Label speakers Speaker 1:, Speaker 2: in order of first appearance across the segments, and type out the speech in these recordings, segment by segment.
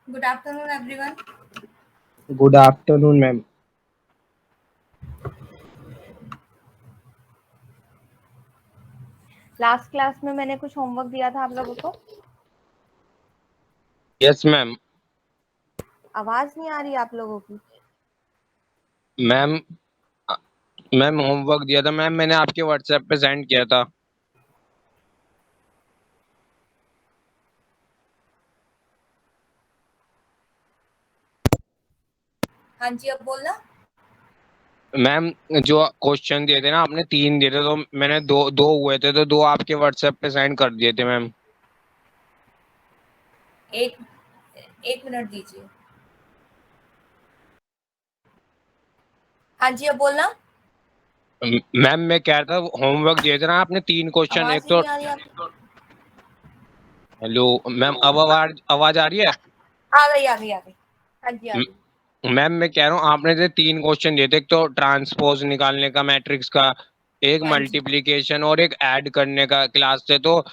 Speaker 1: Good afternoon, everyone.
Speaker 2: Good afternoon, ma'am.
Speaker 3: Last class में मैंने कुछ होमवर्क दिया था आप लोगों को।
Speaker 2: Yes, ma'am.
Speaker 3: आवाज नहीं आ रही आप लोगों की।
Speaker 2: मैम मैम होमवर्क दिया था मैम, मैंने आपके व्हाट्सएप पे सेंड किया था।
Speaker 1: हाँ जी, अब बोलना।
Speaker 2: मैम जो क्वेश्चन दिए थे ना, आपने 3 दिए थे, तो मैंने दो दो हुए थे, तो 2 आपके व्हाट्सएप पे सेंड कर दिए थे मैम।
Speaker 1: एक एक मिनट दीजिए। हाँ जी, अब बोलना।
Speaker 2: मैम मैं कह रहा था, होमवर्क दिए थे ना आपने 3 क्वेश्चन, एक
Speaker 1: आवाज ही
Speaker 2: तो।
Speaker 1: नहीं आ रही आपकी।
Speaker 2: हेलो मैम, अब आवाज आवाज आ रही है?
Speaker 1: आ गई, आ गई, आ गई। हाँ जी, आ गई।
Speaker 2: मैम मैं कह रहा हूँ, आपने जो 3 क्वेश्चन दिए थे, एक तो ट्रांसपोज निकालने का मैट्रिक्स का, एक
Speaker 1: हाँ जी।
Speaker 2: मल्टीप्लिकेशन और एक ऐड करने का क्लास से, तो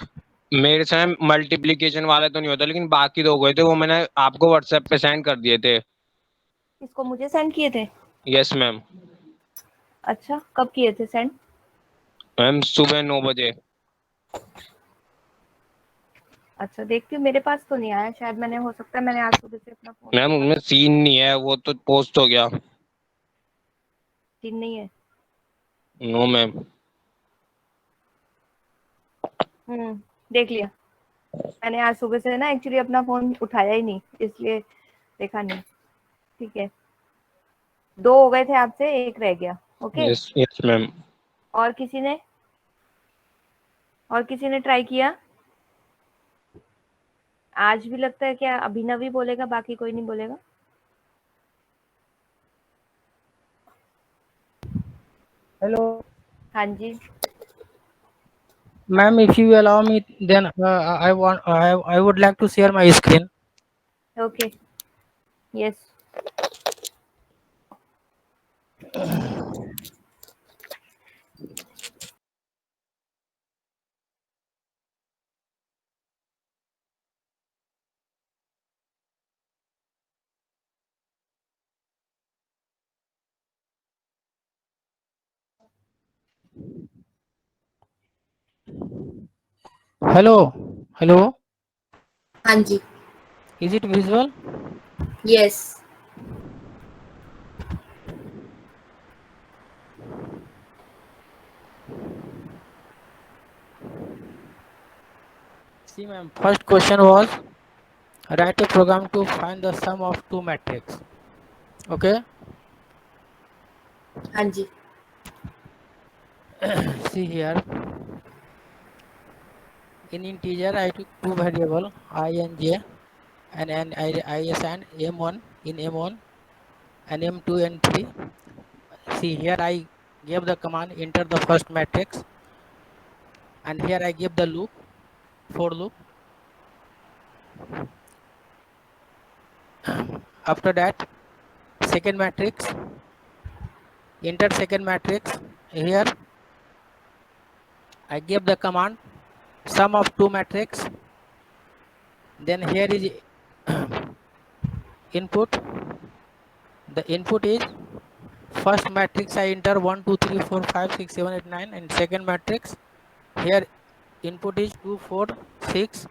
Speaker 2: मेरे से मल्टीप्लिकेशन वाला तो नहीं होता, लेकिन बाकी 2 गए थे, वो मैंने आपको व्हाट्सएप पे सेंड कर दिए थे।
Speaker 3: किसको? मुझे सेंड किए थे?
Speaker 2: Yes ma'am.
Speaker 3: अच्छा, कब किए थे सेंड?
Speaker 2: मैम सुबह 9 बजे।
Speaker 3: अच्छा, देखती हूँ, मेरे पास तो नहीं आया, शायद मैंने, हो सकता है मैंने आज सुबह से अपना फोन
Speaker 2: मैम
Speaker 3: देखा
Speaker 2: उनमें
Speaker 3: नहीं।
Speaker 2: सीन नहीं है, वो तो पोस्ट हो गया।
Speaker 3: दिन नहीं है।
Speaker 2: No ma'am.
Speaker 3: देख लिया। मैंने आज सुबह से ना एक्चुअली अपना फोन उठाया ही नहीं, इसलिए देखा नहीं। ठीक है, 2 हो गए थे आपसे, 1 रह गया। ओके।
Speaker 2: Yes yes ma'am.
Speaker 3: और किसी ने ट्राई किया? आज भी लगता है क्या अभिनव ही बोलेगा, बाकी कोई नहीं बोलेगा?
Speaker 4: Hello,
Speaker 3: हाँ जी।
Speaker 4: ma'am. If you allow me, then I would like to share my screen.
Speaker 3: Okay. Yes.
Speaker 4: Hello, hello.
Speaker 1: हाँ जी।
Speaker 4: Is it visual?
Speaker 1: Yes.
Speaker 4: See, ma'am. First question was write a program to find the sum of two matrices. Okay.
Speaker 1: हाँ जी।
Speaker 4: See here. In integer, I took 2 variable I and j, and I assigned m1 in m1 and m2 and 3. See here, I gave the command enter the first matrix, and here I give the loop, for loop. After that, second matrix, enter second matrix. Here I give the command sum of two matrix. Then here is input. The input is first matrix, I enter 1 2 3 4 5 6 7 8 9, and second matrix here input is 2 4 6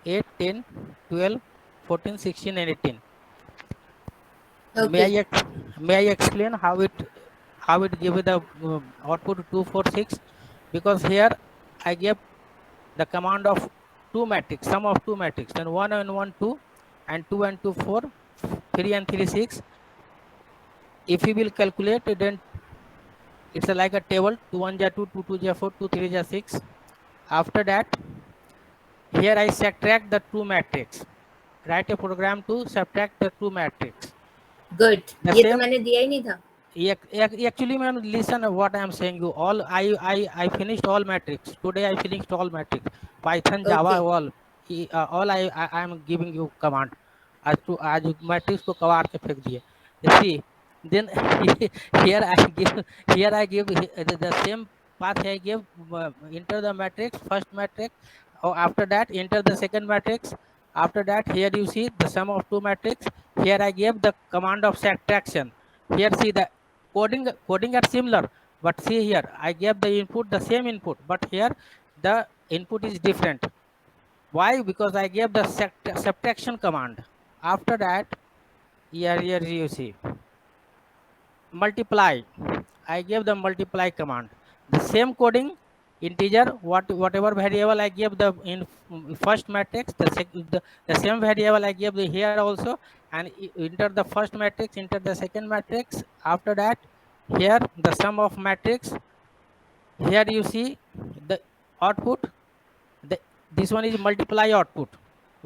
Speaker 4: 8 10 12 14 16 and 18.
Speaker 1: Okay.
Speaker 4: May I explain how it give the output 2 4 6? Because here I give the command of two matrix, sum of two matrix, then 1 and 1 2, and 2 and 2 4, 3 and 3 6. If you will calculate, then it's like a table: 2 1 ja 2, 2 2 ja 4, 2 3 ja 6. After that, here I subtract the two matrix. Write a program to subtract the two matrix.
Speaker 1: Good.
Speaker 4: The
Speaker 1: ये तो
Speaker 4: same.
Speaker 1: मैंने दिया ही नहीं था।
Speaker 4: Actually, ma'am, listen what I am saying. You all, I finished all matrix today. I finished all matrix. Python, Java,
Speaker 1: okay.
Speaker 4: all I am giving you command. आज matrix को कबाड़ के फेंक दिए. You see, then here I give the same path I give. Enter the matrix, first matrix. Or after that, enter the second matrix. After that, here you see the sum of two matrix. Here I gave the command of subtraction. Here see the coding are similar, but see here I gave the input, the same input, but here the input is different. Why? Because I gave the subtraction command. After that, here you see multiply. I gave the multiply command. The same coding, integer, whatever variable I gave the in first matrix, the same variable I gave the here also, and enter the first matrix, enter the second matrix. After that, here the sum of matrix. Here you see the output. This one is multiply output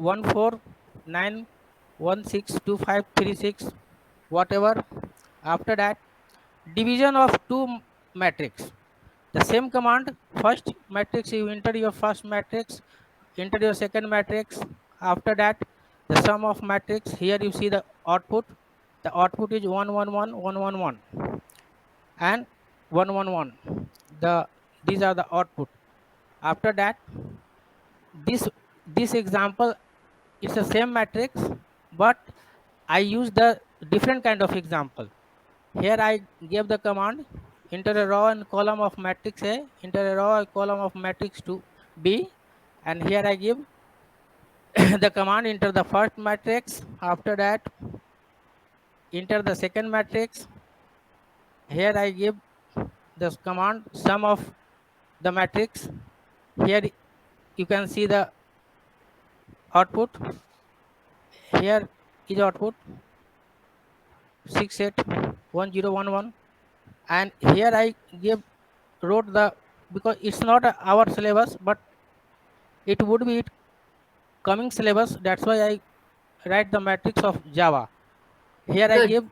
Speaker 4: 14916256 whatever. After that, division of two matrix. The same command, first matrix you enter your first matrix, enter your second matrix. After that, the sum of matrix. Here you see the output. The output is 111 111 and 111. These are the output. After that, this example, it's the same matrix, but I use the different kind of example. Here I gave the command enter a row and column of matrix A, enter a row and column of matrix 2 B, and here I give the command enter the first matrix. After that, enter the second matrix. Here I give this command sum of the matrix. Here you can see the output. Here is output 681011, and here I wrote the, because it's not our syllabus, but it would be coming syllabus, that's why I write the matrix of Java. Here I
Speaker 1: Good.
Speaker 4: give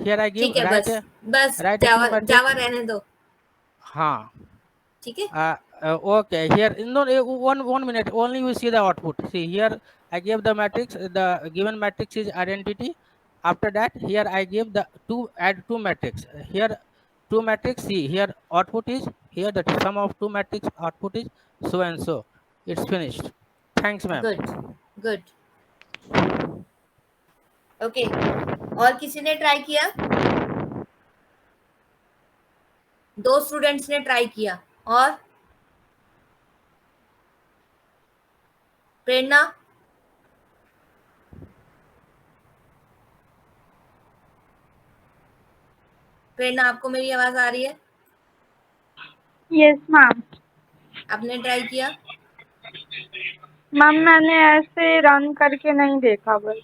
Speaker 1: ठीक है,
Speaker 4: write
Speaker 1: बस
Speaker 4: a
Speaker 1: बस
Speaker 4: write a two
Speaker 1: Java
Speaker 4: matrix.
Speaker 1: जावा रहने दो,
Speaker 4: हाँ.
Speaker 1: ठीक है.
Speaker 4: Okay, here no one minute, only you see the output. See here I gave the matrix, the given matrix is identity. After that, here I give the add two matrix. Here two matrix, see here output is here, the sum of two matrix output is so and so. It's finished. Thanks ma'am.
Speaker 1: Good. Okay, और किसी ने try किया? दो students ने try किया. और प्रेरणा? प्रेरणा, आपको मेरी आवाज आ रही है?
Speaker 5: Yes ma'am.
Speaker 1: आपने ट्राई किया?
Speaker 5: मैम मैंने ऐसे रन करके नहीं देखा बस.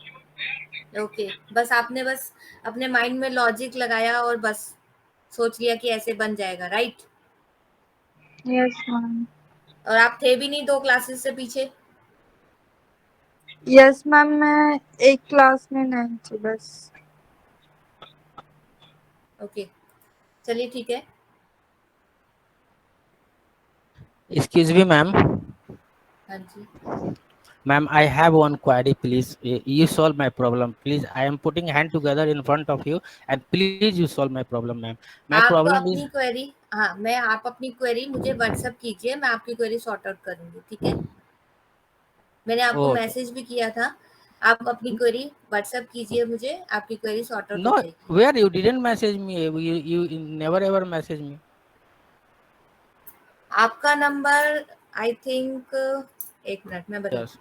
Speaker 1: ओके, बस आपने बस अपने माइंड में लॉजिक लगाया और बस सोच लिया कि ऐसे बन जाएगा, राइट?
Speaker 5: Yes ma'am.
Speaker 1: और आप थे भी नहीं 2 क्लासेस से पीछे?
Speaker 5: यस मैम, मैं एक क्लास में नहीं थी बस.
Speaker 1: ओके, चलिए ठीक है.
Speaker 4: Excuse me ma'am.
Speaker 1: हाँ जी.
Speaker 4: Ma'am, I have one query, please. You solve my problem, please. I am putting hand together in front of you, and please you solve my problem, ma'am. My
Speaker 1: आप
Speaker 4: problem
Speaker 1: अपनी
Speaker 4: is,
Speaker 1: query, हाँ, आप अपनी query मुझे WhatsApp कीजिए, मैं आपकी query sort out करूंगी, ठीक है? मैंने आपको
Speaker 4: okay.
Speaker 1: मैसेज भी किया था. आप अपनी क्वेरी व्हाट्सएप कीजिए मुझे, आपकी क्वेरी सॉर्ट आउट हो
Speaker 4: No,
Speaker 1: जाएगी.
Speaker 4: where you didn't message me. You never ever message me.
Speaker 1: आपका नंबर आई थिंक, एक मिनट मैं बता.
Speaker 4: Yes.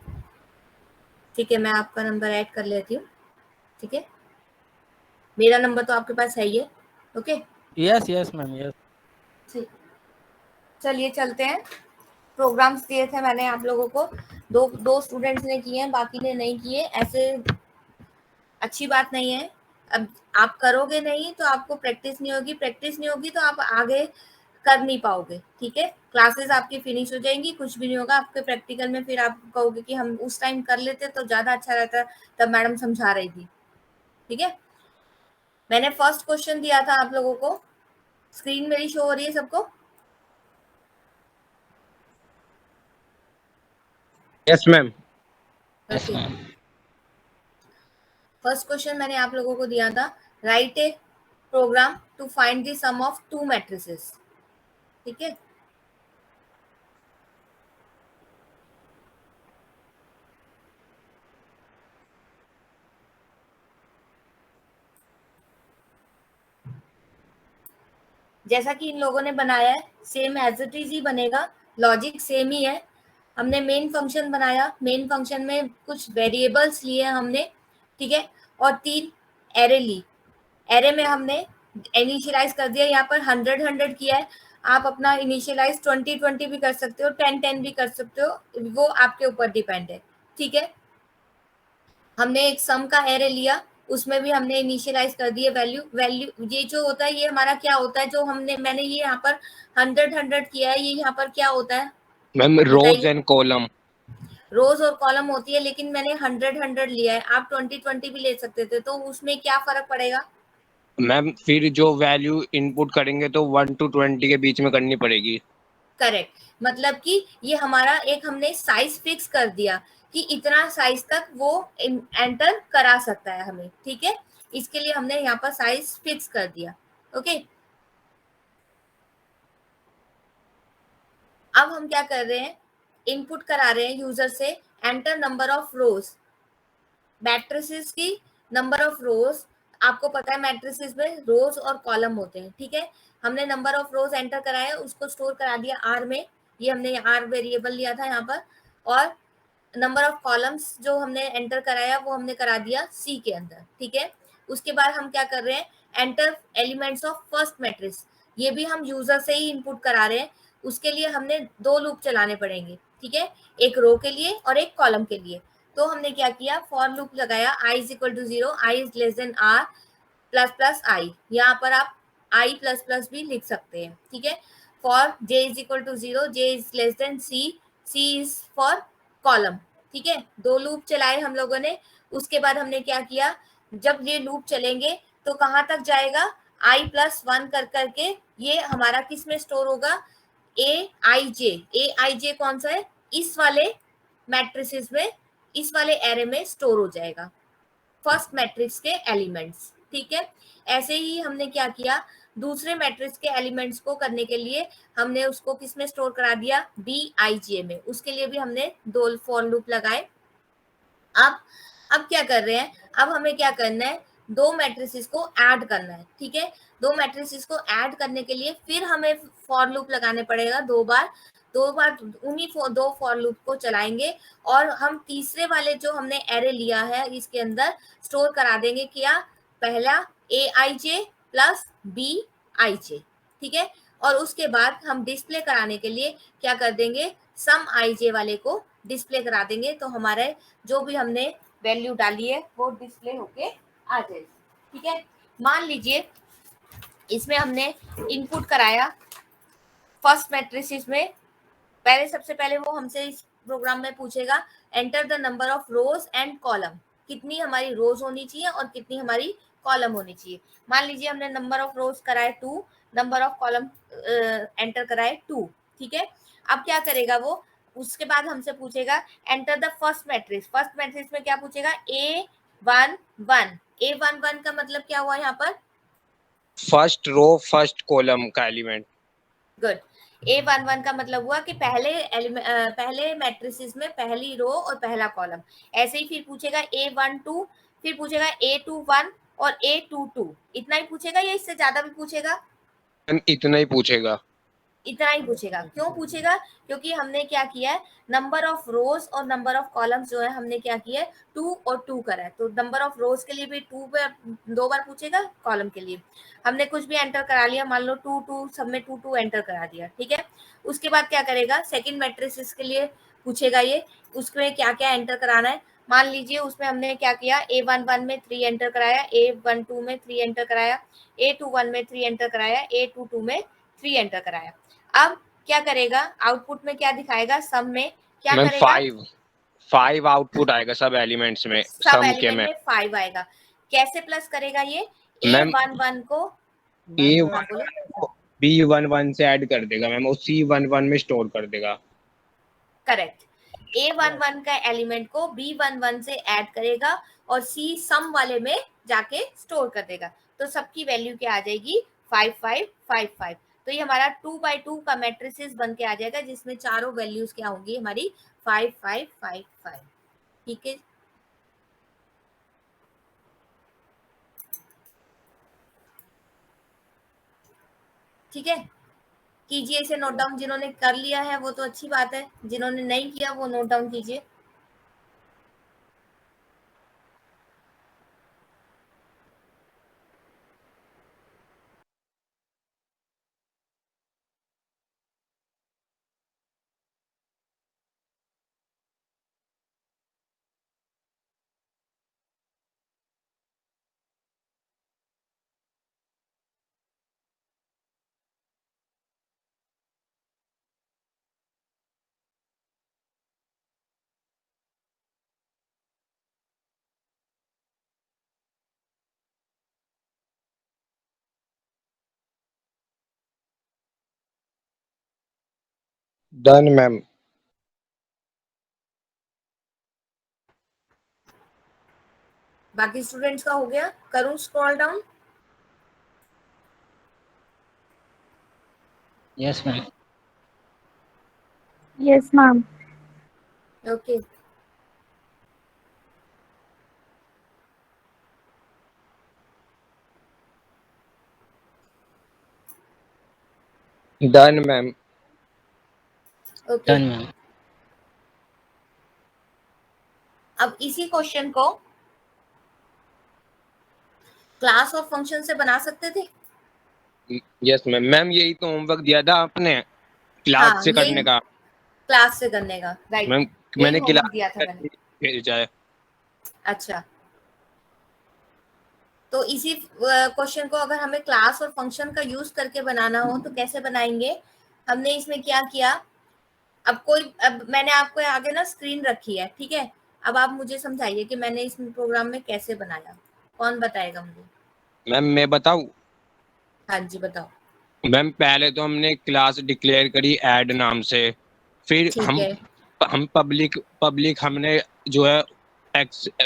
Speaker 1: ठीक है, मैं आपका नंबर ऐड कर लेती हूँ, ठीक है? मेरा नंबर तो आपके पास है ही है. Okay,
Speaker 4: Yes, ma'am. Yes.
Speaker 1: ठीक. चलिए चलते हैं. प्रोग्राम्स दिए थे मैंने आप लोगों को, दो स्टूडेंट्स ने किए हैं, बाकी ने नहीं किए. ऐसे अच्छी बात नहीं है. अब आप करोगे नहीं तो आपको प्रैक्टिस नहीं होगी, प्रैक्टिस नहीं होगी तो आप आगे कर नहीं पाओगे, ठीक है? क्लासेस आपकी फिनिश हो जाएंगी, कुछ भी नहीं होगा आपके प्रैक्टिकल में. फिर आप कहोगे कि हम उस टाइम कर लेते तो ज्यादा अच्छा रहता, तब मैडम समझा रही थी, ठीक है? मैंने फर्स्ट क्वेश्चन दिया था आप लोगों को. स्क्रीन मेरी शो हो रही है सबको?
Speaker 2: Yes, ma'am.
Speaker 1: Okay. First question मैंने आप लोगों को दिया था, write a program to find the sum of two matrices, ठीक है? जैसा कि इन लोगों ने बनाया है सेम एज इट इज ही बनेगा, लॉजिक सेम ही है। हमने मेन फंक्शन बनाया, मेन फंक्शन में कुछ वेरिएबल्स लिए हमने, ठीक है, और 3 एरे ली। एरे में हमने इनिशियलाइज कर दिया, यहाँ पर 100 किया है। आप अपना इनिशियलाइज 20 भी कर सकते हो, 10 भी कर सकते हो, वो आपके ऊपर डिपेंड है, ठीक है। हमने एक सम का एरे लिया, उसमें भी हमने इनिशियलाइज कर दिए वैल्यू ये जो होता है ये हमारा क्या होता है, जो मैंने ये यहाँ पर 100 किया है, ये यहाँ पर क्या होता है
Speaker 2: मैम रोज एंड कॉलम।
Speaker 1: रोज और कॉलम होती है, लेकिन मैंने 100 लिया है, आप 20 भी ले सकते थे, तो उसमें क्या फर्क पड़ेगा?
Speaker 2: मैम फिर जो वैल्यू इनपुट करेंगे तो 1 to 20 के बीच में करनी पड़ेगी।
Speaker 1: करेक्ट, मतलब कि ये हमारा एक हमने साइज फिक्स कर दिया कि इतना साइज तक वो एंटर करा सकता है हमें, ठीक है। इसके लिए हमने यहाँ पर साइज फिक्स कर दिया, ओके। अब हम क्या कर रहे हैं, इनपुट करा रहे हैं यूजर से enter number of rose, matrices की नंबर ऑफ रोज। आपको पता है मैट्रिसेस में रोज और कॉलम होते हैं, ठीक है। हमने नंबर ऑफ रोज एंटर कराया, उसको स्टोर करा दिया आर में, ये हमने आर वेरिएबल लिया था यहाँ पर, और नंबर ऑफ कॉलम्स जो हमने एंटर कराया वो हमने करा दिया सी के अंदर, ठीक है। उसके बाद हम क्या कर रहे हैं, enter elements of first matrix, ये भी हम यूजर से ही इनपुट करा रहे हैं। उसके लिए हमने 2 लूप चलाने पड़ेंगे, ठीक है, एक रो के लिए और एक कॉलम के लिए। तो हमने क्या किया, फॉर लूप लगाया i is equal to 0, i is less than r plus plus i, यहाँ पर आप i प्लस प्लस भी लिख सकते हैं, ठीक है। For j is equal to 0, j is less than c, c is for column, ठीक है। 2 लूप चलाए हम लोगों ने। उसके बाद हमने क्या किया, जब ये लूप चलेंगे तो कहाँ तक जाएगा, i प्लस 1 कर करके ये हमारा किस में स्टोर होगा, aij कौन सा है, इस वाले मैट्रिसेस में, इस वाले एरे में स्टोर हो जाएगा, फर्स्ट मैट्रिक्स के एलिमेंट्स, ठीक है। ऐसे ही हमने क्या किया, दूसरे मैट्रिक्स के एलिमेंट्स को करने के लिए हमने उसको किस में स्टोर करा दिया, bij में। उसके लिए भी हमने 2 फॉर लूप लगाए। अब क्या कर रहे हैं, अब हमें क्या करना है, 2 मैट्रिसेस को ऐड करना है, ठीक है। 2 मैट्रिसेस को ऐड करने के लिए फिर हमें फॉर लूप लगाने पड़ेगा 2 बार, 2 बार उन्हीं 2 फॉर लूप को चलाएंगे, और हम तीसरे वाले जो हमने एरे लिया है इसके अंदर स्टोर करा देंगे क्या, पहला aij प्लस bij, ठीक है। और उसके बाद हम डिस्प्ले कराने के लिए क्या कर देंगे, सम ij वाले को डिस्प्ले करा देंगे, तो हमारे जो भी हमने वैल्यू डाली है वो डिस्प्ले होके आ जाएगी, ठीक है। मान लीजिए इसमें हमने इनपुट कराया फर्स्ट मैट्रिसेस में, पहले सबसे पहले वो हमसे इस प्रोग्राम में पूछेगा enter the number of rose and column, कितनी हमारी रोज होनी चाहिए और कितनी हमारी कॉलम होनी चाहिए। मान लीजिए हमने नंबर ऑफ रोज कराए 2, नंबर ऑफ कॉलम एंटर कराए 2, ठीक है। अब क्या करेगा वो, उसके बाद हमसे पूछेगा enter the first matrix, first matrix में क्या पूछेगा, A11, A11 का मतलब क्या हुआ यहाँ पर,
Speaker 2: फर्स्ट रो फर्स्ट कॉलम का एलिमेंट।
Speaker 1: गुड, A11 का मतलब हुआ कि पहले मैट्रिसेस में पहली रो और पहला कॉलम। ऐसे ही फिर पूछेगा A12, फिर पूछेगा A21 और A22, इतना ही पूछेगा या इससे ज्यादा भी पूछेगा,
Speaker 2: इतना ही पूछेगा।
Speaker 1: इतना ही पूछेगा। क्यों पूछेगा, क्योंकि हमने क्या किया है, नंबर ऑफ रोज और नंबर ऑफ कॉलम्स जो है हमने क्या किया है, 2 और 2 करा है, तो नंबर ऑफ रोज के लिए भी 2 बार पूछेगा, कॉलम के लिए हमने कुछ भी एंटर करा लिया, मान लो 2 2 सब में 2 2 एंटर करा दिया, ठीक है। उसके बाद क्या करेगा, सेकेंड मैट्रिक्स के लिए पूछेगा ये, उसमें क्या क्या एंटर कराना है। मान लीजिए उसमें हमने क्या किया, A11 में 3 एंटर कराया, A12 में 3 एंटर कराया, A21 में 3 एंटर कराया, A22 में 3 एंटर कराया। अब क्या करेगा, आउटपुट में क्या दिखाएगा, सम में क्या
Speaker 2: मैम
Speaker 1: करेगा,
Speaker 2: 5 आउटपुट आएगा सब एलिमेंट्स में,
Speaker 1: सब
Speaker 2: सम के
Speaker 1: एलिमेंट
Speaker 2: में।
Speaker 1: में 5 आएगा। कैसे प्लस करेगा ये,
Speaker 2: मैम
Speaker 1: A11 को
Speaker 2: A11 B11 से ऐड कर देगा मैम, वो C11 में स्टोर कर देगा।
Speaker 1: करेक्ट, A11 का एलिमेंट को B11 से ऐड करेगा और C सम वाले में जाके स्टोर कर देगा, तो सबकी वैल्यू क्या आ जाएगी, 5 5 5 5। तो ये हमारा 2x2 का मैट्रिसेस बन के आ जाएगा, जिसमें चारों वैल्यूज क्या होंगी हमारी 5 5 5 5, ठीक है। ठीक है, कीजिए इसे नोट डाउन। जिन्होंने कर लिया है वो तो अच्छी बात है, जिन्होंने नहीं किया वो नोट डाउन कीजिए।
Speaker 2: Done ma'am.
Speaker 1: बाकी स्टूडेंट्स का हो गया? करूं scroll down?
Speaker 6: Yes ma'am.
Speaker 5: Yes, ma'am.
Speaker 1: Okay,
Speaker 2: done ma'am.
Speaker 1: Okay.
Speaker 6: Done ma'am.
Speaker 1: अब इसी क्वेश्चन को क्लास और फंक्शन से बना सकते थे।
Speaker 2: Yes ma'am. मैम यही तो होमवर्क दिया था आपने क्लास
Speaker 1: हाँ,
Speaker 2: से
Speaker 1: यही
Speaker 2: करने का।
Speaker 1: क्लास से करने का, राइट।
Speaker 2: मैम
Speaker 1: यही
Speaker 2: मैंने
Speaker 1: होमवर्क
Speaker 2: क्लास
Speaker 1: दिया था मैंने।
Speaker 2: भेजा है।
Speaker 1: अच्छा, तो इसी क्वेश्चन को अगर हमें क्लास और फंक्शन का यूज करके बनाना हो तो कैसे बनाएंगे? हमने इसमें क्या किया, अब मैंने आपको आगे ना स्क्रीन रखी है, ठीक है। अब आप मुझे समझाइए कि मैंने इस प्रोग्राम में कैसे बनाया। कौन बताएगा मुझे?
Speaker 2: मैम मैं बताऊं?
Speaker 1: हाँ जी, बताओ।
Speaker 2: मैम पहले तो हमने क्लास डिक्लेयर करी ऐड नाम से, फिर
Speaker 1: ठीक है।
Speaker 2: हम पब्लिक पब्लिक हमने जो है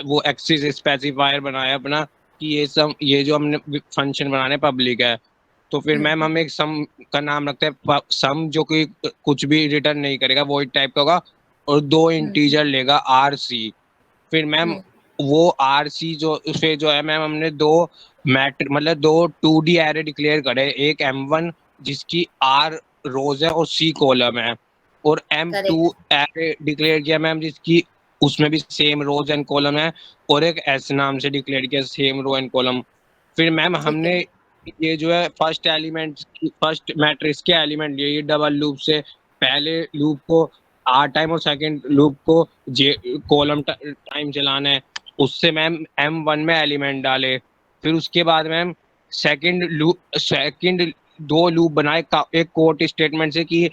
Speaker 2: वो एक्सिस स्पेसिफायर बनाया अपना कि ये जो हमने फंक्शन बनाने पब्लिक है। तो फिर मैम हम एक सम का नाम रखते हैं, सम जो कि कुछ भी रिटर्न नहीं करेगा, वही टाइप का होगा, और दो इंटीजर लेगा RC। फिर मैम वो RC जो उसपे जो है मैम हमने दो मैट्रिक मतलब दो 2D एरे डिक्लेयर करे, एक M1 जिसकी R रोज है और C कॉलम है, और M2
Speaker 1: करेक्ट।
Speaker 2: एरे डिक्लेयर किया मैम जिसकी उसमें भी सेम रोज एंड कॉलम है, और एक S नाम से डिक्लेयर किया सेम रो एंड कॉलम। फिर मैम
Speaker 1: ठीक है।
Speaker 2: हमने ये जो है फर्स्ट मैट्रिक्स के एलिमेंट लिए, ये डबल लूप से पहले लूप को R टाइम और सेकंड लूप को जे कॉलम टाइम चलाना है, उससे मैम M1 में एलिमेंट डाले। फिर उसके बाद मैम सेकंड दो लूप बनाए एक कोट स्टेटमेंट से कि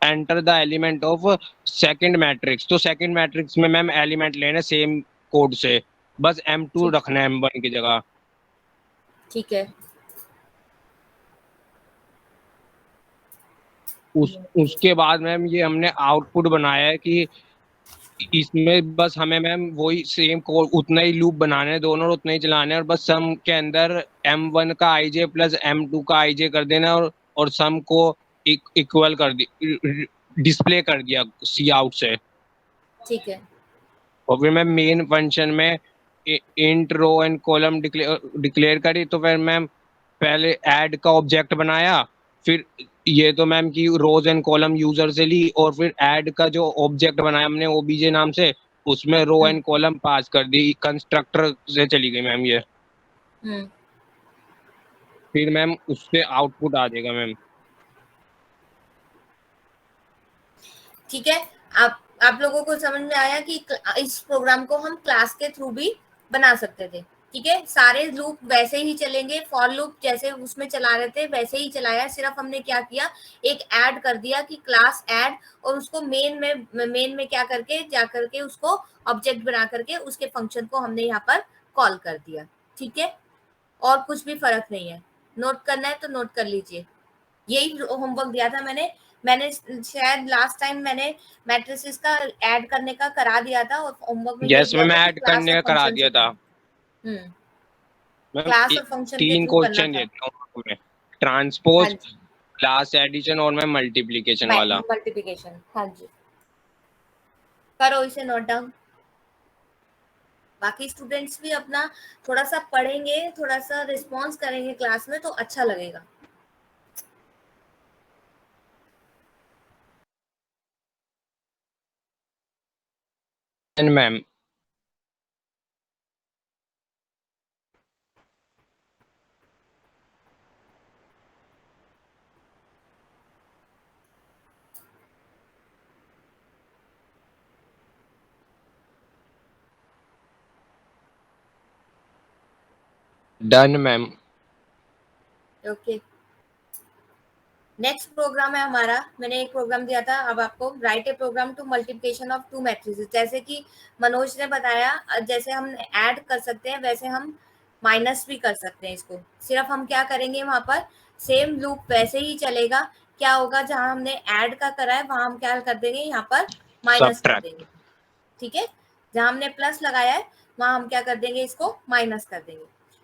Speaker 2: enter the element of second matrix. तो सेकंड मैट्रिक्स में मैम एलिमेंट लेने सेम कोड से, बस M2
Speaker 1: ठीक
Speaker 2: रखना है M1 की जगह।
Speaker 1: ठीक है।
Speaker 2: उसके बाद मैम ये हमने आउटपुट बनाया है कि इसमें बस हमें मैम वही सेम कोड उतना ही लूप बनाने हैं दोनों, और उतना ही चलाने हैं, और बस सम के अंदर M1 का IJ प्लस M2 का IJ कर देना, और सम को इक्वल कर दी डिस्प्ले कर दिया सी आउट से।
Speaker 1: ठीक है।
Speaker 2: और फिर मैम मेन फंक्शन में int row and column declare करी। तो फिर मैम पहले ऐड का ऑब्जेक्ट बनाया, फिर ये तो मैम की रोज एंड कॉलम यूजर से ली, और फिर ऐड का जो ऑब्जेक्ट बनाया हमने OBJ नाम से, उसमें रो एंड कॉलम पास कर दी, कंस्ट्रक्टर से चली गई मैम ये।
Speaker 1: हम्म।
Speaker 2: फिर मैम उससे आउटपुट आ जाएगा मैम।
Speaker 1: ठीक है। आप लोगों को समझ में आया कि इस प्रोग्राम को हम क्लास के थ्रू भी बना सकते थे। ठीक है, सारे लूप वैसे ही चलेंगे, फॉर लूप जैसे उसमें चला रहे थे वैसे ही चलाया, सिर्फ हमने क्या किया, एक ऐड कर दिया कि क्लास ऐड, और उसको मेन में क्या करके जा करके उसको ऑब्जेक्ट बना करके उसके फंक्शन को हमने यहाँ पर कॉल कर दिया। ठीक है, और कुछ भी फर्क नहीं है। नोट करना है तो नोट कर लीजिए। यही होमवर्क दिया था मैंने शायद लास्ट टाइम मैंने मैट्रिसेस का ऐड करने का करा दिया था, और होमवर्क में यही
Speaker 2: जैसे
Speaker 1: दिया
Speaker 2: मैम
Speaker 1: था कि
Speaker 2: ऐड
Speaker 1: क्लास
Speaker 2: करने
Speaker 1: और
Speaker 2: का करा
Speaker 1: फंक्शन से
Speaker 2: दिया था
Speaker 1: करना।
Speaker 2: मैम।
Speaker 1: क्लास और फंक्शन के
Speaker 2: तीन
Speaker 1: थ्रू करना
Speaker 2: क्वेश्चन
Speaker 1: था।
Speaker 2: दिए थे में,
Speaker 1: हाँ
Speaker 2: ट्रांसपोज,
Speaker 1: जी,
Speaker 2: क्लास एडिशन और मैम मल्टीप्लीकेशन वाला।
Speaker 1: मल्टीप्लिकेशन। हाँ जी, करो इसे नोट डाउन। बाकी स्टूडेंट्स भी अपना थोड़ा सा पढ़ेंगे, थोड़ा सा रिस्पॉन्स करेंगे क्लास में तो अच्छा लगेगा।
Speaker 2: And ma'am done ma'am.
Speaker 1: Okay, next program है हमारा, मैंने एक प्रोग्राम दिया था, अब आपको write a program to multiplication of two matrices. जैसे कि मनोज ने बताया, जैसे हम ऐड कर सकते हैं वैसे हम माइनस भी कर सकते हैं इसको। सिर्फ हम क्या करेंगे, वहां पर सेम लूप वैसे ही चलेगा। क्या होगा, जहां हमने ऐड का करा है वहां हम क्या कर देंगे, यहाँ पर माइनस कर
Speaker 2: सब्ट्रैक्ट।
Speaker 1: देंगे। ठीक है, जहां हमने प्लस लगाया है वहां हम क्या कर देंगे, इसको माइनस कर देंगे।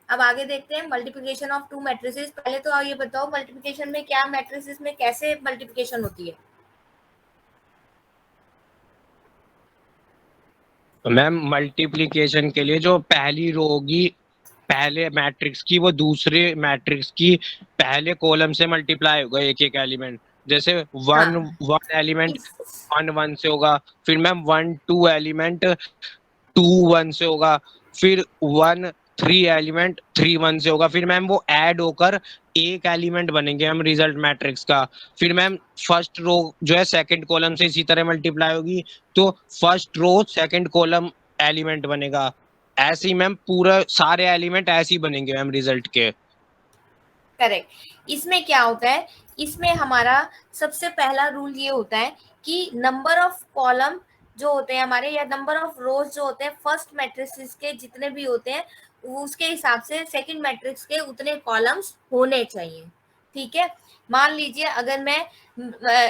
Speaker 1: अब आगे देखते हैं मल्टीप्लिकेशन ऑफ टू मैट्रिसेस। पहले तो आप ये बताओ मल्टीप्लिकेशन में क्या, मैट्रिसेस में कैसे मल्टीप्लिकेशन होती है?
Speaker 2: मैम मल्टीप्लिकेशन के लिए जो पहली रो होगी पहले मैट्रिक्स की, वो दूसरे मैट्रिक्स की पहले कॉलम से मल्टीप्लाई होगा एक एक एलिमेंट। जैसे वन
Speaker 1: हाँ,
Speaker 2: वन एलिमेंट
Speaker 1: इस
Speaker 2: 1 1 से होगा, फिर मैम 1 2 एलिमेंट 2 1 से होगा, फिर 1 3 एलिमेंट 3 1 से होगा, फिर मैम वो ऐड होकर एक एलिमेंट बनेंगे हम रिजल्ट मैट्रिक्स का। फिर मैम फर्स्ट रो जो है सेकंड कॉलम से इसी तरह मल्टीप्लाई होगी, तो first row second column element बनेगा। ऐसे ही मैम पूरा सारे एलिमेंट ऐसे ही बनेंगे मैम रिजल्ट के।
Speaker 1: करेक्ट। इसमें क्या होता है, इसमें हमारा सबसे पहला रूल ये होता है कि नंबर ऑफ कॉलम जो होते हैं हमारे, या नंबर ऑफ रोज जो होते हैं फर्स्ट मैट्रिक्स के जितने भी होते हैं, उसके हिसाब से सेकंड मैट्रिक्स के उतने कॉलम्स होने चाहिए। ठीक है, मान लीजिए अगर मैं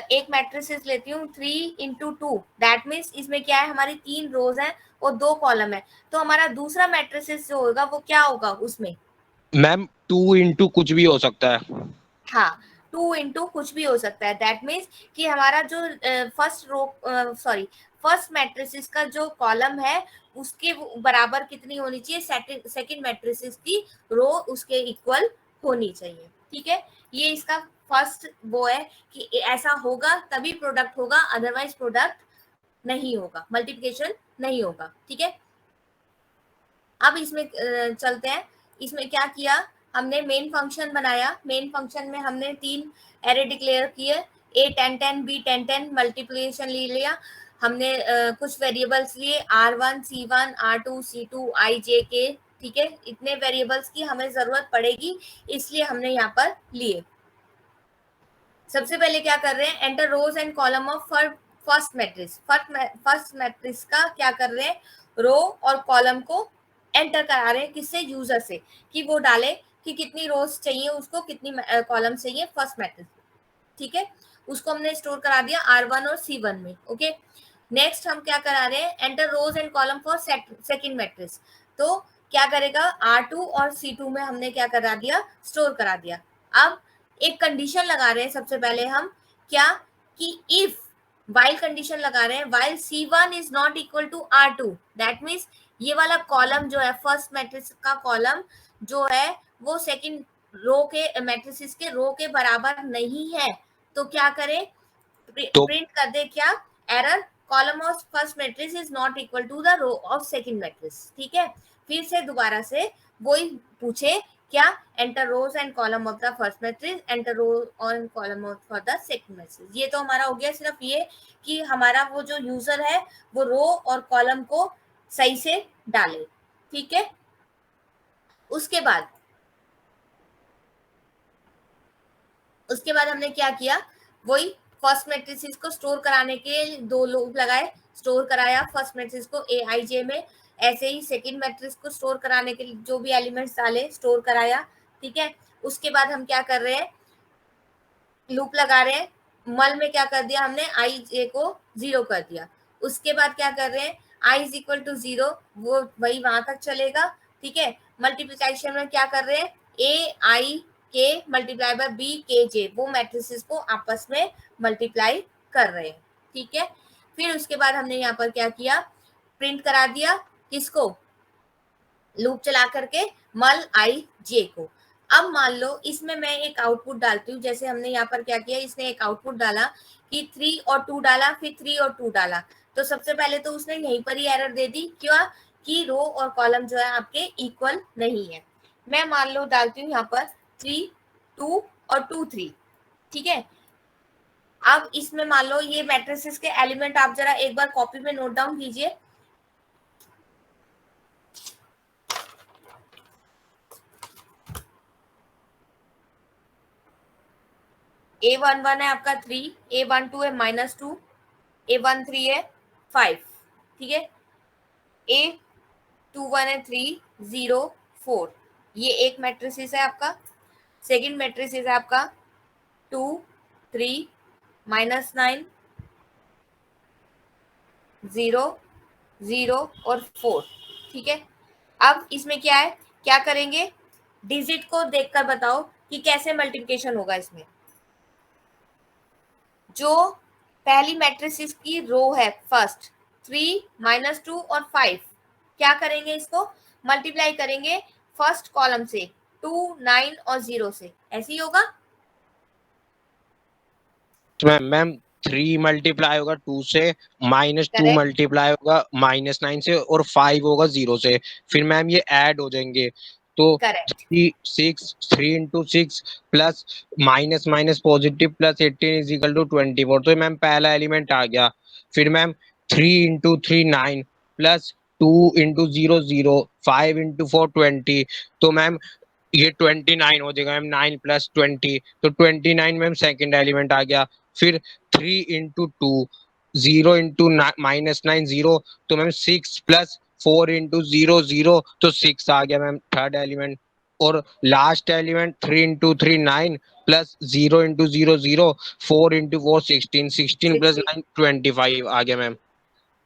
Speaker 1: एक मैट्रिक्स लेती हूँ 3 × 2, दैट मीन्स इसमें क्या है, हमारी 3 रोज हैं और 2 कॉलम है, तो हमारा दूसरा मैट्रिक्स जो होगा वो क्या होगा उसमें?
Speaker 2: मैम 2 इंटू कुछ भी हो सकता है।
Speaker 1: हाँ, 2 इंटू कुछ भी हो सकता है। दैट मीन्स कि हमारा जो first row sorry first matrices का जो कॉलम है उसके बराबर कितनी होनी चाहिए, सेकंड मैट्रिसेस की रो उसके इक्वल होनी चाहिए। ठीक है, ये इसका फर्स्ट वो है कि ऐसा होगा तभी प्रोडक्ट होगा, अदरवाइज प्रोडक्ट नहीं होगा, मल्टीप्लिकेशन नहीं होगा। ठीक है, अब इसमें चलते हैं। इसमें क्या किया हमने, मेन फंक्शन बनाया। मेन फंक्शन में हमने 3 एरे डिक्लेयर किए, a 10 10 b 10 10, मल्टीप्लिकेशन ले लिया हमने, कुछ वेरिएबल्स लिए r1 c1 r2 c2 i j k। ठीक है, इतने वेरिएबल्स की हमें जरूरत पड़ेगी इसलिए हमने यहाँ पर लिए। सबसे पहले क्या कर रहे हैं, enter rows and column of first matrix. First matrix का क्या कर रहे हैं, रो और कॉलम को एंटर करा रहे हैं, किससे, यूजर से, कि वो डाले कि कितनी रोज चाहिए उसको, कितनी कॉलम चाहिए फर्स्ट मैट्रिक्स। ठीक है, उसको हमने स्टोर करा दिया R1 और C1 में। ओके, नेक्स्ट हम क्या करा रहे हैं, enter rows and column for second matrix. तो क्या करेगा, R2 और C2 में हमने क्या करा दिया, स्टोर करा दिया। अब एक कंडीशन लगा रहे हैं सबसे पहले हम, क्या, कि इफ, वाइल कंडीशन लगा रहे हैं, while C1 is not equal to R2, that means ये वाला कॉलम जो है फर्स्ट मैट्रिक्स का कॉलम जो है वो सेकंड रो के मैट्रिसेस के रो के बराबर नहीं है, तो क्या करें,
Speaker 2: तो
Speaker 1: प्रिंट कर दे क्या, error, column of first matrix is not equal to the row of second matrix. ठीक है, फिर से दोबारा से वही पूछे क्या, enter rows and column of the first matrix, enter row and column of for the second matrix. ये तो हमारा हो गया सिर्फ ये कि हमारा वो जो यूजर है वो रो और कॉलम को सही से डाले। ठीक है, उसके बाद हमने क्या किया, वही फर्स्ट मैट्रिक्स को स्टोर कराने के 2 लूप लगाए, स्टोर कराया फर्स्ट मैट्रिक्स को ए आई जे में, ऐसे ही सेकंड मैट्रिक्स को स्टोर कराने के लिए जो भी एलिमेंट्स डाले स्टोर कराया। ठीक है, उसके बाद हम क्या कर रहे हैं, लूप लगा रहे हैं, मल में क्या कर दिया हमने, आई जे को 0 कर दिया। उसके बाद क्या कर रहे हैं, आई इज इक्वल टू 0, वो वही वहां तक चलेगा। ठीक है, मल्टीप्लिकेशन में क्या कर रहे हैं, ए आई के मल्टीप्लाई बाय बी के जे, वो मैट्रिसेस को आपस में मल्टीप्लाई कर रहे हैं। ठीक है, फिर उसके बाद हमने यहाँ पर क्या किया, प्रिंट करा दिया किसको, लूप चला करके मल आई जे को। अब मान लो इसमें मैं एक आउटपुट डालती हूँ, जैसे हमने यहाँ पर क्या किया, इसने एक आउटपुट डाला कि 3 और 2 डाला, फिर 3 और 2 डाला, तो सबसे पहले तो उसने यहीं पर ही एरर दे दी, क्या कि रो और कॉलम जो है आपके इक्वल नहीं है। मैं मान लो डालती हूँ यहाँ पर 3 2 और 2 3, ठीक है। अब इसमें मान लो ये मैट्रिसेस के एलिमेंट आप जरा एक बार कॉपी में नोट डाउन कीजिए। A11 है आपका 3, A12 है -2, A13 है 5, ठीक है। A21 है 3 0 4, ये एक मैट्रिसेस है आपका। सेकंड मैट्रिसेस है आपका 2 3 -9 0 0 और 4, ठीक है। अब इसमें क्या है, क्या करेंगे, डिजिट को देखकर बताओ कि कैसे मल्टीप्लिकेशन होगा इसमें। जो पहली मैट्रिसेस की रो है फर्स्ट 3 -2 और 5, क्या करेंगे, इसको मल्टीप्लाई करेंगे फर्स्ट कॉलम से 2 9 और 0 से, ऐसे ही होगा।
Speaker 2: तो मैम 3 मल्टीप्लाई होगा 2 से, -2
Speaker 1: करेक्ट
Speaker 2: मल्टीप्लाई होगा -9 से, और 5 होगा 0 से। फिर मैम ये ऐड हो जाएंगे, तो
Speaker 1: correct
Speaker 2: 3 into 6 plus minus minus positive plus 18 is equal to 24। तो मैम पहला एलिमेंट आ गया। फिर ma'am 3 into 3 9 plus 2 into 0 0, 5 into 4 20। तो मैम ये 29 हो जाएगा मैम, 9 प्लस 20, तो 29 मैम सेकेंड एलिमेंट आ गया। फिर 3 इंटू 2 0 इंटू -9 0, तो मैम 6 प्लस 4 इंटू 0 0, तो 6 आ गया मैम थर्ड एलिमेंट। और last element 3 into 3 9 plus 0 into 0 0, 4 into 4 16, 16 plus
Speaker 1: 60,
Speaker 2: 9 25 आ गया मैम।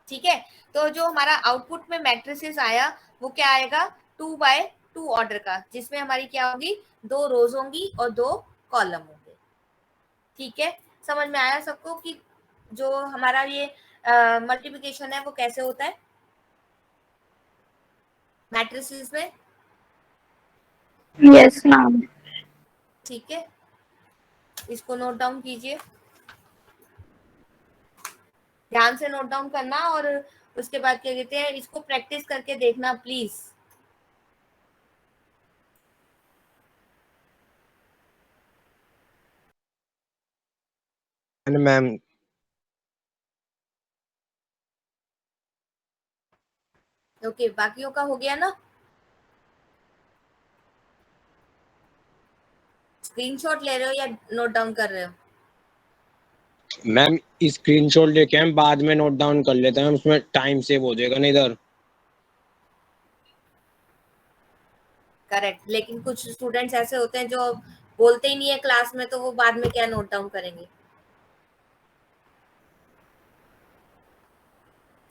Speaker 1: ठीक है। तो जो हमारा आउटपुट में मैट्रिसेस आया वो क्या आएगा, 2/2 ऑर्डर का, जिसमें हमारी क्या होगी, 2 रोज होंगी और 2 कॉलम होंगे, ठीक है। समझ में आया सबको कि जो हमारा ये मल्टीप्लिकेशन है वो कैसे होता है मैट्रिसेस में,
Speaker 5: यस मैम।
Speaker 1: ठीक है। इसको नोट डाउन कीजिए, ध्यान से नोट डाउन करना, और उसके बाद क्या कहते हैं, इसको प्रैक्टिस करके देखना प्लीज।
Speaker 2: मैम
Speaker 1: ओके, बाकियों का हो गया ना। स्क्रीनशॉट ले रहे हो या नोट डाउन कर रहे हो?
Speaker 2: मैम स्क्रीनशॉट लेके हम बाद में नोट डाउन कर लेते हैं, उसमें टाइम सेव हो जाएगा ना इधर।
Speaker 1: करेक्ट, लेकिन कुछ स्टूडेंट्स ऐसे होते हैं जो बोलते ही नहीं है क्लास में, तो वो बाद में क्या नोट डाउन करेंगे।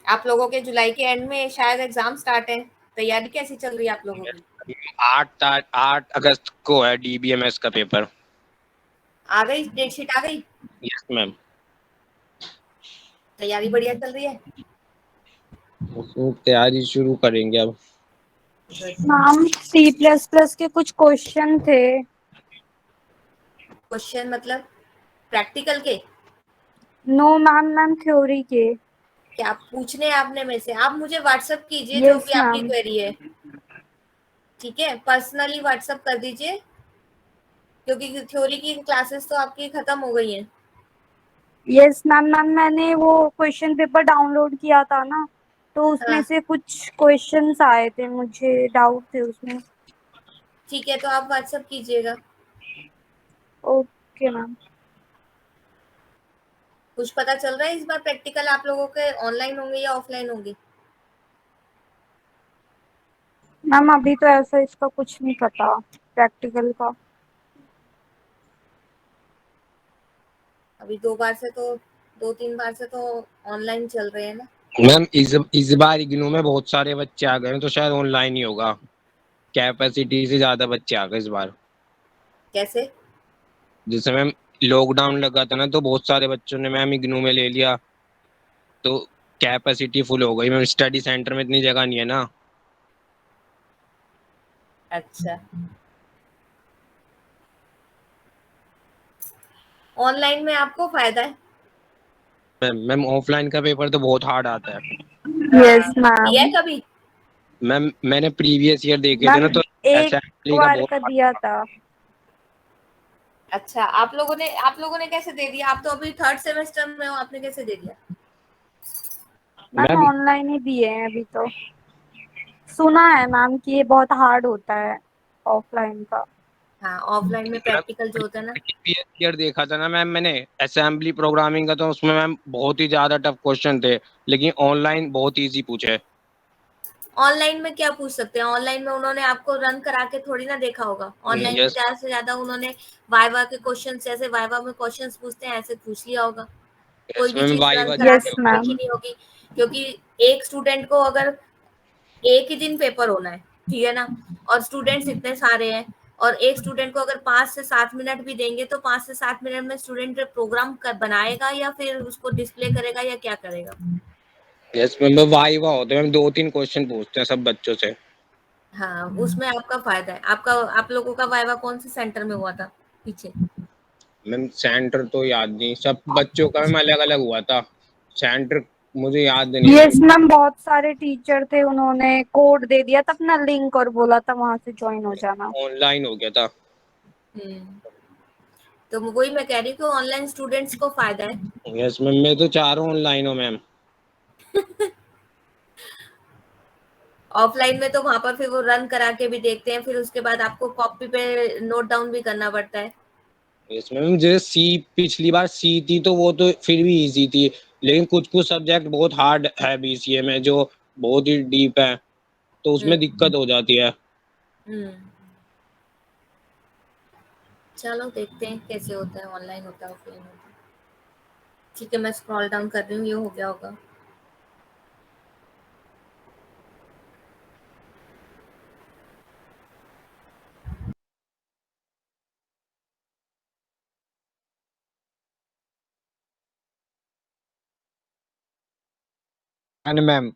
Speaker 1: आप लोगों के जुलाई के एंड में शायद एग्जाम स्टार्ट है, तैयारी कैसी चल रही है आप लोगों की?
Speaker 2: 8 अगस्त को है डीबीएमएस का पेपर।
Speaker 1: आ गई डेट शीट, आ गई?
Speaker 2: Yes ma'am.
Speaker 1: तैयारी बढ़िया चल रही है?
Speaker 2: तैयारी शुरू करेंगे अब।
Speaker 5: मैम C++ के कुछ क्वेश्चन थे।
Speaker 1: क्वेश्चन मतलब प्रैक्टिकल के?
Speaker 5: नो मैम, मैम थ्योरी के।
Speaker 1: क्या पूछने हैं आपने मेरे से? आप मुझे व्हाट्सएप कीजिए जो
Speaker 5: यस
Speaker 1: भी आपकी
Speaker 5: मैम।
Speaker 1: क्वेरी है, ठीक है। पर्सनली व्हाट्सएप कर दीजिए, क्योंकि थ्योरी की क्लासेस तो आपकी खत्म हो गई हैं।
Speaker 5: Yes ma'am. मैम मैंने वो क्वेश्चन पेपर डाउनलोड किया था ना, तो उसमें
Speaker 1: हाँ
Speaker 5: से कुछ क्वेश्चंस आए थे, मुझे डाउट थे उसमें।
Speaker 1: ठीक है, तो आप व्हाट्सएप कीजिएगा।
Speaker 5: Okay ma'am.
Speaker 1: कुछ पता चल रहा है इस बार प्रैक्टिकल आप लोगों के ऑनलाइन होंगे या ऑफलाइन होंगे?
Speaker 5: मैम अभी तो ऐसा इसका कुछ नहीं पता प्रैक्टिकल का।
Speaker 1: अभी 2 बार से तो ऑनलाइन चल रहे हैं ना।
Speaker 2: मैम इस बार इग्नू में बहुत सारे बच्चे आ गए हैं, तो शायद ऑनलाइन ही होगा। कैपेसिटी से ज्यादा बच्चे आ गए इस बार।
Speaker 1: कैसे?
Speaker 2: जैसे मैम लॉकडाउन लगा था ना, तो बहुत सारे बच्चों ने मैम इग्नू में ले लिया, तो कैपेसिटी फुल हो गई मैम। स्टडी सेंटर में इतनी जगह नहीं है ना।
Speaker 1: अच्छा, ऑनलाइन में आपको फायदा है।
Speaker 2: मैम ऑफलाइन का पेपर तो बहुत हार्ड आता है
Speaker 5: यस
Speaker 1: दिया है
Speaker 5: मैम।
Speaker 1: कभी?
Speaker 2: मैम। मैंने प्रीवियस ईयर देखे थे ना,
Speaker 5: मैम
Speaker 2: तो
Speaker 5: एक
Speaker 2: असेंबली का
Speaker 5: बार
Speaker 2: बहुत
Speaker 5: का
Speaker 2: hard
Speaker 5: दिया
Speaker 2: था।
Speaker 5: था।
Speaker 1: अच्छा, आप लोगों ने कैसे दे दिया? आप तो अभी थर्ड सेमेस्टर में हो, आपने कैसे दे दिया?
Speaker 5: मैम
Speaker 2: मैम
Speaker 5: ऑनलाइन ही दिए हैं अभी तो। सुना है मैम कि ये बहुत हार्ड होता है ऑफलाइन का।
Speaker 1: हाँ, ऑफलाइन में प्रैक्टिकल जो होता है ना।
Speaker 2: प्रीवियस ईयर देखा था ना मैम मैंने असेंबली प्रोग्रामिंग का, तो उसमें मैम बहुत ही ज्यादा टफ क्वेश्चन थे, लेकिन ऑनलाइन बहुत इजी पूछे।
Speaker 1: ऑनलाइन में क्या पूछ सकते हैं? ऑनलाइन में उन्होंने आपको रन करा के थोड़ी ना देखा होगा। ऑनलाइन में
Speaker 2: यस
Speaker 1: ज्यादा से ज्यादा उन्होंने वाइवा के क्वेश्चन, जैसे वाइवा में क्वेश्चंस पूछते हैं ऐसे पूछ लिया होगा। कोई भी
Speaker 2: मैम
Speaker 1: चीज रन
Speaker 2: वाइवा
Speaker 1: करा के
Speaker 5: यस
Speaker 1: तो देखी
Speaker 5: मैम।
Speaker 1: नहीं होगी, क्योंकि एक स्टूडेंट को अगर एक ही दिन पेपर होना है, ठीक है ना, और स्टूडेंट्स इतने सारे हैं, और एक स्टूडेंट को अगर 5 से 7 मिनट भी देंगे तो 5 से 7 मिनट में स्टूडेंट प्रोग्राम बनाएगा या फिर उसको डिस्प्ले करेगा या क्या करेगा?
Speaker 2: यस मैम, वाइवा होते हैं मैम, 2-3 क्वेश्चन पूछते हैं सब बच्चों से।
Speaker 1: हाँ, उसमें आपका फायदा है। आप लोगों का वाइवा कौन से सेंटर में हुआ था पीछे?
Speaker 2: मैम सेंटर तो याद नहीं, सब बच्चों का मैम अलग अलग हुआ था। सेंटर मुझे याद नहीं
Speaker 5: यस
Speaker 2: मैम।
Speaker 5: मैम, बहुत सारे टीचर थे, उन्होंने कोड दे दिया था अपना लिंक और बोला था वहां से ज्वाइन हो जाना।
Speaker 2: ऑनलाइन हो गया था।
Speaker 1: तो वही मैं कह रही हूँ कि ऑनलाइन स्टूडेंट्स को फायदा है।
Speaker 2: यस मैम, मैं तो चाह रहा हूँ ऑनलाइन हो मैम।
Speaker 1: ऑफलाइन में तो वहां पर फिर वो रन करा के भी देखते हैं, फिर उसके बाद आपको कॉपी पे नोट डाउन भी करना पड़ता है।
Speaker 2: यस मैम, जैसे सी पिछली बार सी थी तो वो तो फिर भी इजी थी, लेकिन कुछ कुछ सब्जेक्ट बहुत हार्ड है बीसीए में, जो बहुत ही डीप है, तो उसमें
Speaker 1: हम्म
Speaker 2: दिक्कत हो जाती है।
Speaker 1: हम्म चलो देखते हैं कैसे होता है, ऑनलाइन होता है ऑफलाइन होता है। ठीक है, मैं स्क्रॉल डाउन कर रही हूँ, ये हो गया होगा।
Speaker 2: एंड मैम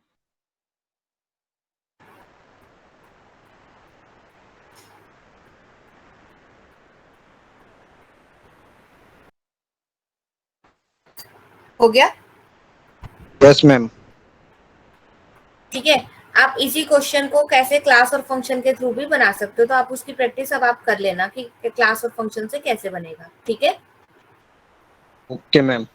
Speaker 1: हो गया?
Speaker 2: Yes ma'am.
Speaker 1: ठीक है। आप इसी क्वेश्चन को कैसे क्लास और फंक्शन के थ्रू भी बना सकते हो, तो आप उसकी प्रैक्टिस अब आप कर लेना कि क्लास और फंक्शन से कैसे बनेगा। ठीक है,
Speaker 2: ओके मैम।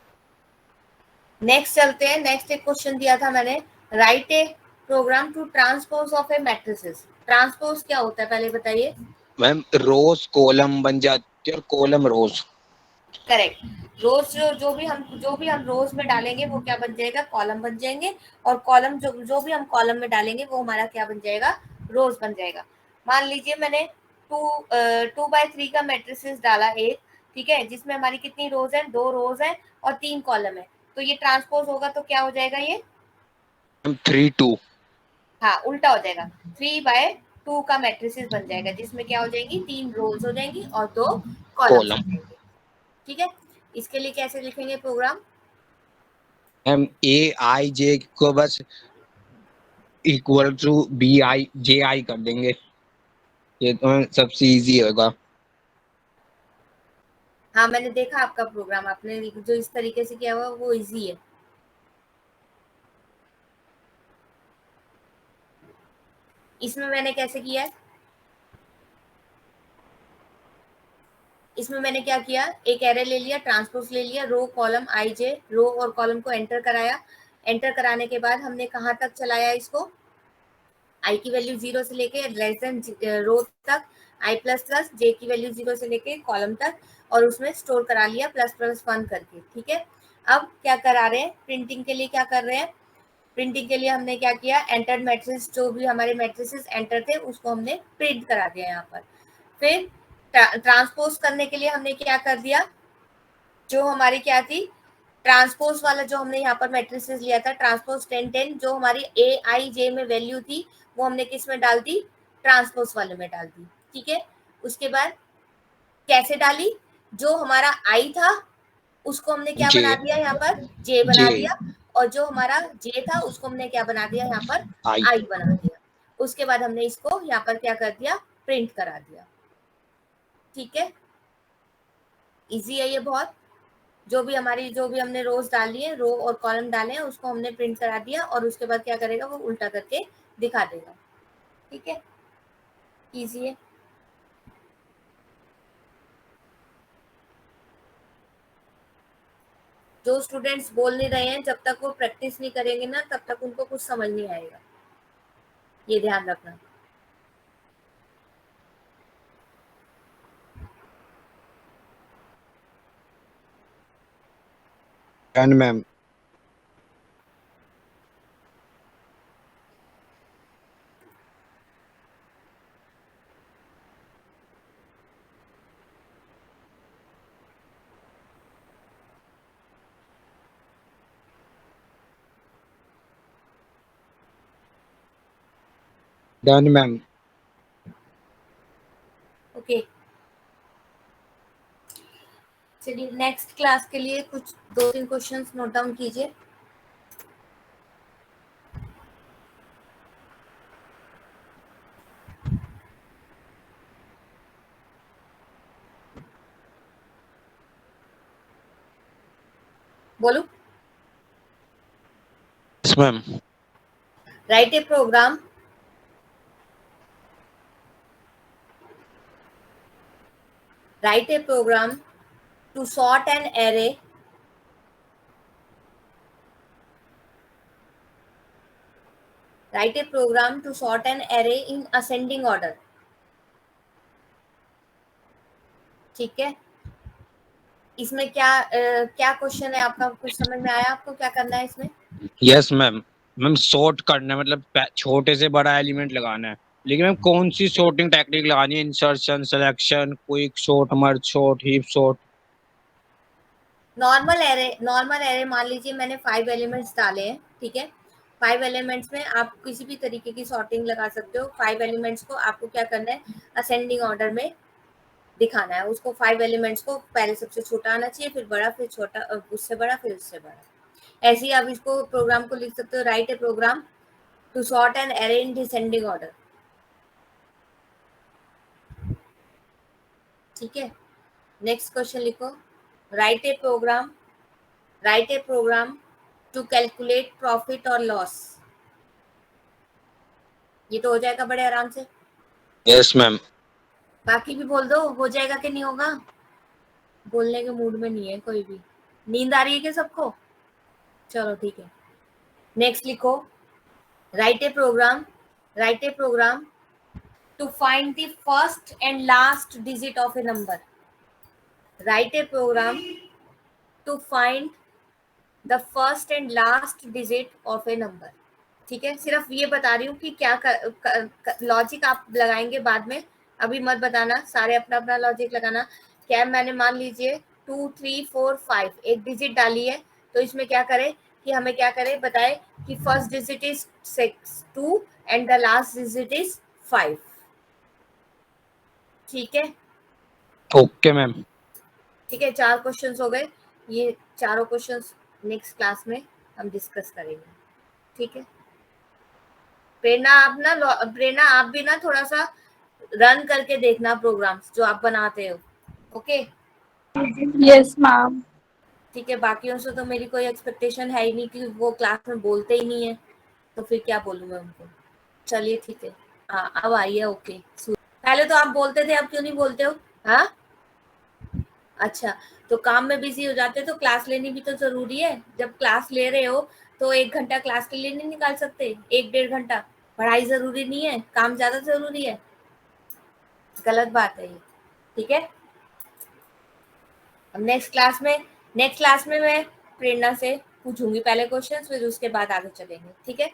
Speaker 1: नेक्स्ट चलते हैं। नेक्स्ट एक क्वेश्चन दिया था मैंने, write a program to transpose of a matrices. Transpose क्या होता है पहले बताइए?
Speaker 2: मैम रोज कॉलम बन जाती है और कॉलम रोज।
Speaker 1: करेक्ट। रोज जो भी हम रोज में डालेंगे वो क्या बन जाएगा? कॉलम बन जाएंगे। और कॉलम जो भी हम कॉलम में डालेंगे वो हमारा क्या बन जाएगा? रोज बन जाएगा। मान लीजिए मैंने 2 2 by 3 का मैट्रिसेस डाला एक, ठीक है, जिसमें हमारी कितनी रोज है? 2 रोज है और 3 कॉलम है। तो ये ट्रांसपोज होगा तो क्या हो जाएगा ये?
Speaker 2: मैम 3-2।
Speaker 1: हाँ, उल्टा हो जाएगा। 3 by 2 का मैट्रिसेस बन जाएगा, जिसमें क्या हो जाएंगी? 3 रोज हो जाएंगी और 2 कॉलम्स हो
Speaker 2: कॉलम।
Speaker 1: जाएंगे। ठीक है, इसके लिए कैसे लिखेंगे प्रोग्राम?
Speaker 2: मैम ए आई जे को बस इक्वल टू बी आई जे आई कर देंगे, ये तो सबसे इजी होगा।
Speaker 1: हाँ, मैंने देखा आपका प्रोग्राम, आपने जो इस तरीके से किया हुआ वो इजी है। इसमें मैंने कैसे किया है? इसमें मैंने क्या किया, एक एरे ले लिया, ट्रांसपोज ले लिया, रो कॉलम आई जे, रो और कॉलम को एंटर कराया। एंटर कराने के बाद हमने कहाँ तक चलाया इसको? आई की वैल्यू 0 से लेके लेस देन रो तक, आई प्लस प्लस जे की वैल्यू 0 से लेके कॉलम तक, और उसमें स्टोर करा लिया ++1 करके। ठीक है, अब क्या करा रहे हैं? प्रिंटिंग के लिए क्या कर रहे हैं? प्रिंटिंग के लिए हमने क्या किया, एंटर मैट्रिक्स, जो भी हमारे मैट्रिसेस एंटर थे उसको हमने प्रिंट करा दिया यहाँ पर। फिर ट्रांसपोज करने के लिए हमने क्या कर दिया, जो हमारी क्या थी, ट्रांसपोज वाला जो हमने यहाँ पर मैट्रिसेस लिया था, ट्रांसपोज 10 10, जो हमारी ए आई जे में वैल्यू थी वो हमने किस में डाल दी? ट्रांसपोज वाले में डाल दी। ठीक है, उसके बाद कैसे डाली? जो हमारा आई था उसको हमने क्या
Speaker 2: जे
Speaker 1: बना दिया यहाँ पर? जे
Speaker 2: जे
Speaker 1: बना दिया। और जो हमारा जे था उसको हमने क्या बना दिया यहाँ पर?
Speaker 2: आई।
Speaker 1: आई बना दिया। उसके बाद हमने इसको यहाँ पर क्या कर दिया? प्रिंट करा दिया। ठीक है, इजी है ये बहुत। जो भी हमने रोज डाली है, रो और कॉलम डाले हैं, उसको हमने प्रिंट करा दिया और उसके बाद क्या करेगा, वो उल्टा करके दिखा देगा। ठीक है, इजी है। जो स्टूडेंट्स बोल नहीं रहे हैं, जब तक वो प्रैक्टिस नहीं करेंगे ना, तब तक उनको कुछ समझ नहीं आएगा, ये ध्यान रखना।
Speaker 2: Done ma'am. Done ma'am.
Speaker 1: Okay, चलिए नेक्स्ट क्लास के लिए कुछ 2-3 क्वेश्चंस नोट डाउन कीजिए। बोलो।
Speaker 2: Yes ma'am.
Speaker 1: Write a program to sort an array in ascending order। ठीक है, इसमें क्या क्वेश्चन है आपका, कुछ समझ में आया आपको क्या करना है इसमें?
Speaker 2: Yes ma'am. मैम सॉर्ट करना है, मतलब छोटे से बड़ा एलिमेंट लगाना है, लेकिन मैम कौन सी सॉर्टिंग टेक्निक लगानी है? Insertion, selection, quick sort, merge sort, heap sort?
Speaker 1: Normal array मान लीजिए मैंने 5 एलिमेंट्स डाले हैं, ठीक है। 5 एलिमेंट्स में आप किसी भी तरीके की सॉर्टिंग लगा सकते हो। 5 एलिमेंट्स को आपको क्या करना है, असेंडिंग ऑर्डर में दिखाना है उसको। 5 एलिमेंट्स को पहले सबसे छोटा आना चाहिए, फिर बड़ा, फिर छोटा, उससे बड़ा, फिर उससे बड़ा। ऐसे ही आप इसको प्रोग्राम को लिख सकते हो, write a program to sort an array in descending order. ठीक है, नेक्स्ट क्वेश्चन लिखो, write a program to calculate profit और लॉस। ये तो हो जाएगा बड़े आराम से।
Speaker 2: Yes ma'am.
Speaker 1: बाकी भी बोल दो, हो जाएगा कि नहीं होगा? बोलने के मूड में नहीं है कोई भी। नींद आ रही है क्या सबको? चलो ठीक है, नेक्स्ट लिखो, write a program to find the first and last digit of a number. Write a program to find the first and last digit of a number. ठीक है, सिर्फ ये बता रही हूँ कि क्या लॉजिक आप लगाएंगे बाद में, अभी मत बताना, सारे अपना अपना लॉजिक लगाना। क्या मैंने मान लीजिए 2 3 4 5 एक डिजिट डाली है, तो इसमें क्या करे कि हमें क्या करे, बताए कि first digit is 2 and the last digit is 5। ठीक है,
Speaker 2: ओके मैम।
Speaker 1: ठीक है, 4 क्वेश्चंस हो गए। ये चारों क्वेश्चंस नेक्स्ट क्लास में हम डिस्कस करेंगे। ठीक है, प्रेरणा आप भी ना थोड़ा सा रन करके देखना प्रोग्राम्स जो आप बनाते हो। Okay,
Speaker 5: yes ma'am.
Speaker 1: ठीक है, बाकियों से तो मेरी कोई एक्सपेक्टेशन है ही नहीं कि वो क्लास में बोलते ही नहीं है, तो फिर क्या बोलूँ मैं उनको। चलिए ठीक है, हाँ अब आई है। ओके, पहले तो आप बोलते थे, अब क्यों नहीं बोलते हो? हाँ, अच्छा, तो काम में बिजी हो जाते हो तो क्लास लेनी भी तो जरूरी है। जब क्लास ले रहे हो तो 1 घंटा क्लास के लिए नहीं निकाल सकते? 1-1.5 घंटा पढ़ाई जरूरी नहीं है, काम ज्यादा जरूरी है? गलत बात है ये। ठीक है, अब नेक्स्ट क्लास में मैं प्रेरणा से पूछूंगी पहले क्वेश्चन, फिर उसके बाद आगे चलेंगे। ठीक है।